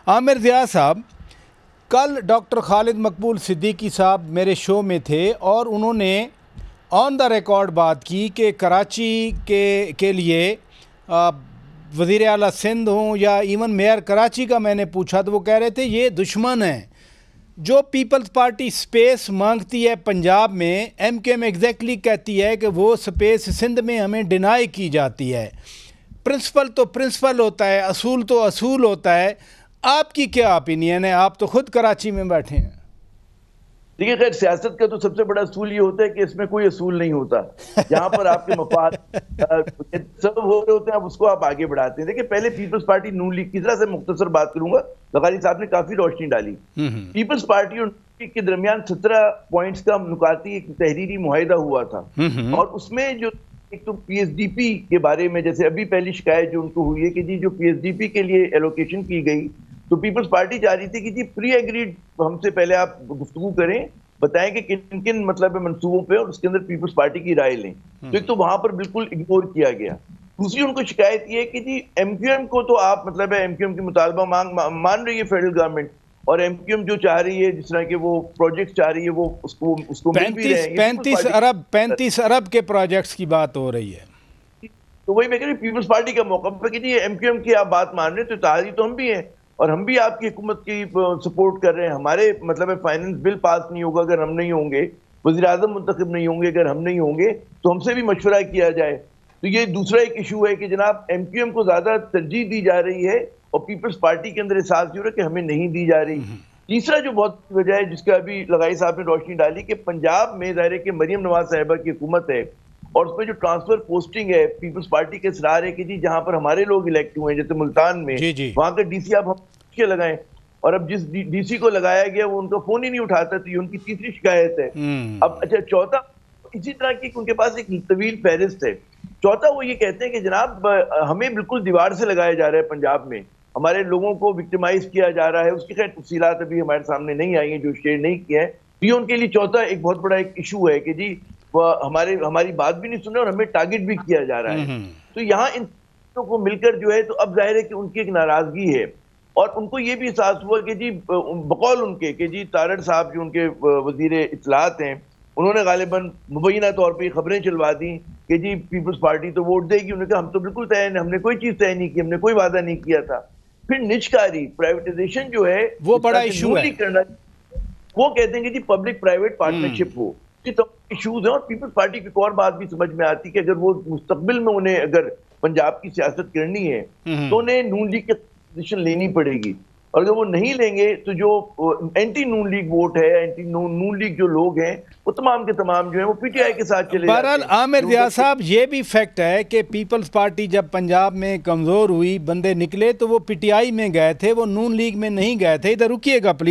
عامر ضیاء صاحب، کل ڈاکٹر خالد مقبول صدیقی صاحب میرے شو میں تھے اور انہوں نے آن دا ریکارڈ بات کی کہ کراچی کے لیے وزیر اعلیٰ سندھ ہوں یا ایون میئر کراچی کا میں نے پوچھا تو وہ کہہ رہے تھے یہ دشمن ہیں. جو پیپلز پارٹی سپیس مانگتی ہے پنجاب میں، ایم کیو ایم ایگزیکٹلی کہتی ہے کہ وہ سپیس سندھ میں ہمیں ڈینائی کی جاتی ہے. پرنسپل تو پرنسپل ہوتا ہے، اصول تو اصول ہوتا ہے. آپ کی کیا اپینین ہے؟ آپ تو خود کراچی میں بیٹھے ہیں. دیکھیے، خیر سیاست کا تو سب سے بڑا اصول یہ ہوتا ہے کہ اس میں کوئی اصول نہیں ہوتا. جہاں پر آپ کے مفاد سب ہو رہے ہوتے ہیں اس کو آپ آگے بڑھاتے ہیں. دیکھیے، پہلے پیپلز پارٹی نون لیگ کی طرح سے مختصر بات کروں گا. لغاری صاحب نے کافی روشنی ڈالی. پیپلز پارٹی اور نون لیگ کے درمیان 17 پوائنٹس کا نکاتی ایک تحریری معاہدہ ہوا تھا، اور اس میں جو ایک تو پی ایس ڈی پی کے بارے میں، جیسے ابھی پہلی شکایت جو ان کو ہوئی ہے کہ جی جو پی ایس ڈی پی کے لیے ایلوکیشن کی گئی تو پیپلز پارٹی چاہ رہی تھی کہ جی پری ایگریڈ ہم سے پہلے آپ گفتگو کریں، بتائیں کہ کن کن مطلب منصوبوں پہ، اور اس کے اندر پیپلز پارٹی کی رائے لیں. تو ایک تو وہاں پر بالکل اگنور کیا گیا. دوسری ان کو شکایت یہ ہے کہ جی ایم کیو ایم کو تو آپ مطلب ہے ایم کیو ایم کی مطالبہ مان رہی ہے فیڈرل گورنمنٹ، اور ایم کیو ایم جو چاہ رہی ہے، جس طرح کہ وہ پروجیکٹ چاہ رہی ہے، وہ اس کو مل بھی رہے ہیں. 35 ارب کے پروجیکٹس کی بات ہو رہی ہے. تو وہی میں کہہ رہی ہوں، پیپلز پارٹی کا موقع ہے کہ جی ایم کیو ایم کی آپ بات مان رہے ہیں تو اتحادی تو ہم بھی ہیں، اور ہم بھی آپ کی حکومت کی سپورٹ کر رہے ہیں. ہمارے مطلب فائننس بل پاس نہیں ہوگا اگر ہم نہیں ہوں گے، وزیر اعظم منتخب نہیں ہوں گے اگر ہم نہیں ہوں گے، تو ہم سے بھی مشورہ کیا جائے. تو یہ دوسرا ایک ایشو ہے کہ جناب ایم کیو ایم کو زیادہ ترجیح دی جا رہی ہے اور پیپلز پارٹی کے اندر احساس یہ ہو رہا ہے کہ ہمیں نہیں دی جا رہی. تیسرا جو بہت وجہ ہے جس کا ابھی لغائی صاحب نے روشنی ڈالی کہ پنجاب میں ظاہر ہے کہ مریم نواز صاحبہ کی حکومت ہے، اور اس پہ جو ٹرانسفر پوسٹنگ ہے، پیپلز پارٹی کے اصرار ہے کہ جی جہاں پر ہمارے لوگ الیکٹ ہوئے ہیں، جیسے ملتان میں، وہاں کا ڈی سی آپ ہم کے لگائیں، اور اب جس ڈی سی کو لگایا گیا وہ ان کا فون ہی نہیں اٹھاتا. تو یہ ان کی تیسری شکایت ہے. اب اچھا، چوتھا اسی طرح کی ان کے پاس ایک طویل فہرست ہے. چوتھا وہ یہ کہتے ہیں کہ جناب ہمیں بالکل دیوار سے لگایا جا رہا ہے، پنجاب میں ہمارے لوگوں کو وکٹمائز کیا جا رہا ہے. اس کی خیر تفصیلات ابھی ہمارے سامنے نہیں آئی ہیں جو شیئر نہیں کیا ہے. یہ ان کے لیے چوتھا ایک بہت بڑا ایک ایشو ہے کہ جی ہماری بات بھی نہیں سن رہے اور ہمیں ٹارگٹ بھی کیا جا رہا ہے. تو یہاں ان کو مل کر جو ہے تو اب ظاہر ہے کہ ان کی ایک ناراضگی ہے، اور ان کو یہ بھی احساس ہوا کہ جی بقول ان کے کہ جی تارڑ صاحب جو ان کے وزیر اطلاعات ہیں، انہوں نے غالباً مبینہ طور پہ خبریں چلوا دیں کہ جی پیپلز پارٹی تو ووٹ دے گی. انہوں نے کہا ہم تو بالکل طے نہیں، ہم نے کوئی چیز طے نہیں کی، ہم نے کوئی وعدہ نہیں کیا تھا. پھر نجکاری پرائیویٹائزیشن جو ہے وہ بڑا ایشو ہے. وہ کہتے ہیں کہ جی پبلک پرائیویٹ پارٹنرشپ ہو. یہ تمام ایشوز ہیں. اور پیپلز پارٹی کی ایک اور بات بھی سمجھ میں آتی کہ اگر وہ مستقبل میں انہیں اگر پنجاب کی سیاست کرنی ہے تو انہیں نون لیگ کی پوزیشن لینی پڑے گی، اور اگر وہ نہیں لیں گے تو جو اینٹی نون لیگ ووٹ ہے، اینٹی نون لیگ جو لوگ ہیں، وہ تمام کے تمام جو ہیں وہ پی ٹی آئی کے ساتھ چلے جاتے ہیں. بہرحال عامر ضیاء صاحب، یہ بھی فیکٹ ہے کہ پیپلز پارٹی جب پنجاب میں کمزور ہوئی، بندے نکلے تو وہ پی ٹی آئی میں گئے تھے، وہ نون لیگ میں نہیں گئے تھے. ادھر رکیے گا پلیز.